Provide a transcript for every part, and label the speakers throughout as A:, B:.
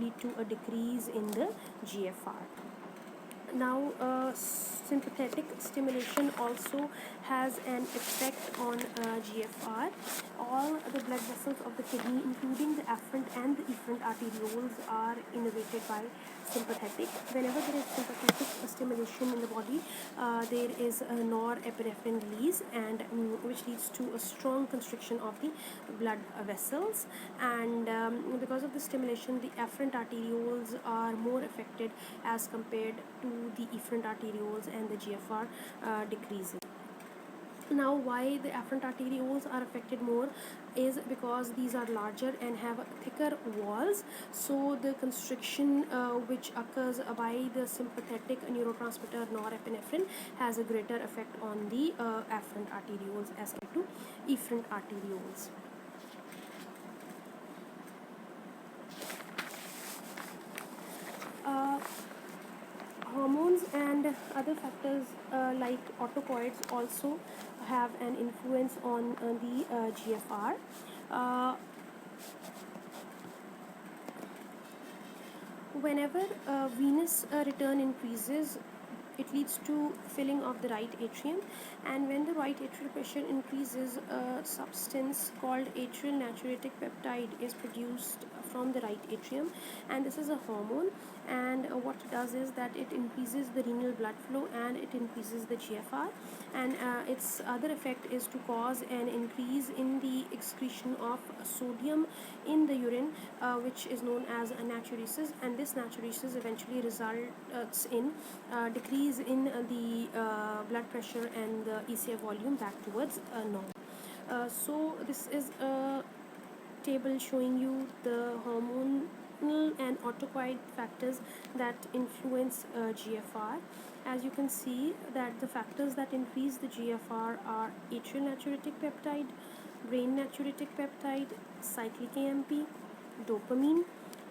A: lead to a decrease in the GFR. Now, sympathetic stimulation also has an effect on GFR. All the blood vessels of the kidney, including the afferent and the efferent arterioles, are innervated by sympathetic. Whenever there is sympathetic stimulation in the body, there is a norepinephrine release, and which leads to a strong constriction of the blood vessels. And because of the stimulation, the afferent arterioles are more affected as compared to the efferent arterioles, and the GFR decreases. Now, why the afferent arterioles are affected more is because these are larger and have thicker walls, so the constriction which occurs by the sympathetic neurotransmitter norepinephrine has a greater effect on the afferent arterioles as compared to efferent arterioles. Hormones and other factors like autocoids also have an influence on the GFR. Whenever venous return increases, it leads to filling of the right atrium, and when the right atrial pressure increases, a substance called atrial natriuretic peptide is produced from the right atrium, and this is a hormone. And what it does is that it increases the renal blood flow and it increases the GFR, and its other effect is to cause an increase in the excretion of sodium in the urine, which is known as natriuresis, and this natriuresis eventually results in decrease in the blood pressure and the ECF volume back towards normal. So this is a table showing you the hormonal and autocoid factors that influence GFR. As you can see that the factors that increase the GFR are atrial natriuretic peptide, brain natriuretic peptide, cyclic AMP, dopamine,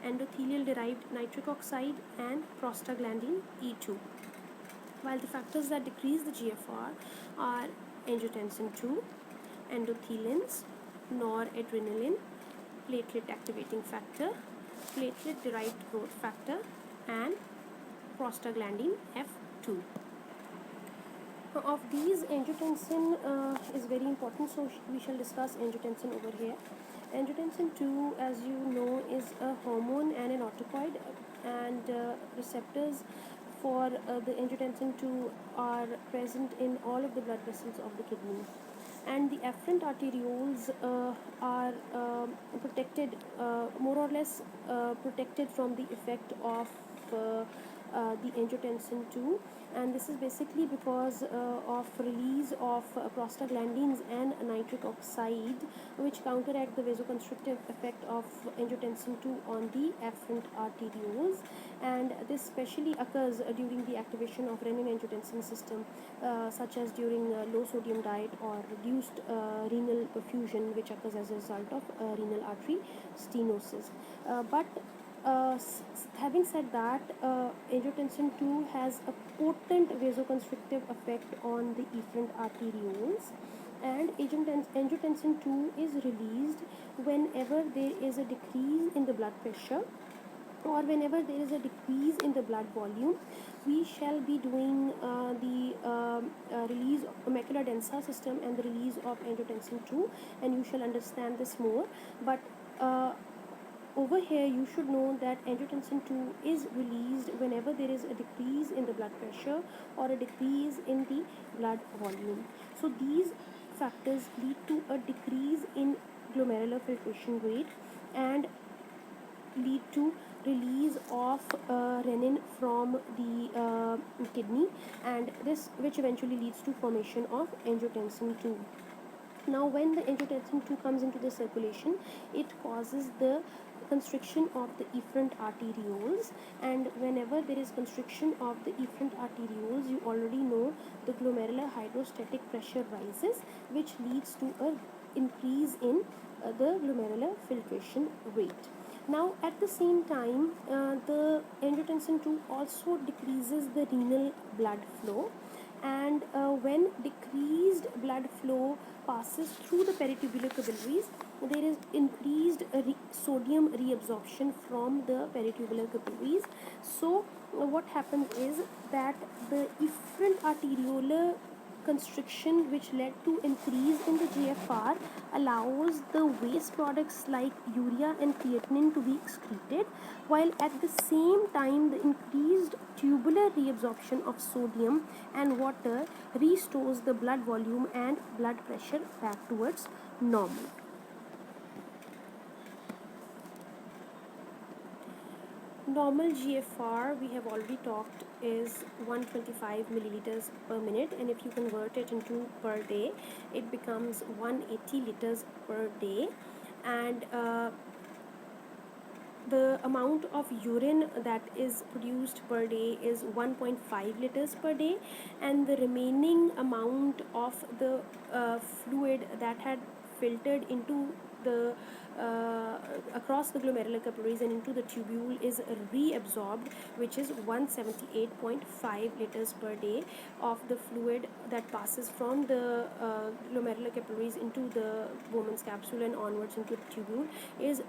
A: endothelial derived nitric oxide, and prostaglandin E2. While the factors that decrease the GFR are angiotensin 2, endothelins, noradrenaline, platelet activating factor, platelet derived growth factor, and prostaglandin F2. Of these, angiotensin is very important, so we shall discuss angiotensin over here. Angiotensin 2, as you know, is a hormone and an autocoid, and receptors for the angiotensin 2 are present in all of the blood vessels of the kidney. And the afferent arterioles are protected, more or less protected from the effect of the angiotensin 2, and this is basically because of release of prostaglandins and nitric oxide, which counteract the vasoconstrictive effect of angiotensin 2 on the afferent arterioles, and this specially occurs during the activation of renin-angiotensin system, such as during low sodium diet or reduced renal perfusion, which occurs as a result of renal artery stenosis. But having said that, angiotensin 2 has a potent vasoconstrictive effect on the efferent arterioles, and angiotensin 2 is released whenever there is a decrease in the blood pressure or whenever there is a decrease in the blood volume. We shall be doing the release of macula densa system and the release of angiotensin 2, and you shall understand this more. But over here you should know that angiotensin 2 is released whenever there is a decrease in the blood pressure or a decrease in the blood volume. So these factors lead to a decrease in glomerular filtration rate and lead to release of renin from the kidney, and this which eventually leads to formation of angiotensin 2. Now, when the angiotensin 2 comes into the circulation, it causes the constriction of the efferent arterioles, and whenever there is constriction of the efferent arterioles, you already know the glomerular hydrostatic pressure rises, which leads to a increase in the glomerular filtration rate. Now, at the same time, the angiotensin 2 also decreases the renal blood flow, and when decreased blood flow passes through the peritubular capillaries, there is increased sodium reabsorption from the peritubular capillaries. So what happens is that the efferent arteriolar constriction, which led to increase in the GFR, allows the waste products like urea and creatinine to be excreted, while at the same time the increased tubular reabsorption of sodium and water restores the blood volume and blood pressure back towards normal. Normal GFR, we have already talked, is 125 milliliters per minute, and if you convert it into per day, it becomes 180 liters per day. And the amount of urine that is produced per day is 1.5 liters per day, and the remaining amount of the fluid that had filtered into the across the glomerular capillaries and into the tubule is reabsorbed, which is 178.5 liters per day of the fluid that passes from the glomerular capillaries into the Bowman's capsule and onwards into the tubule is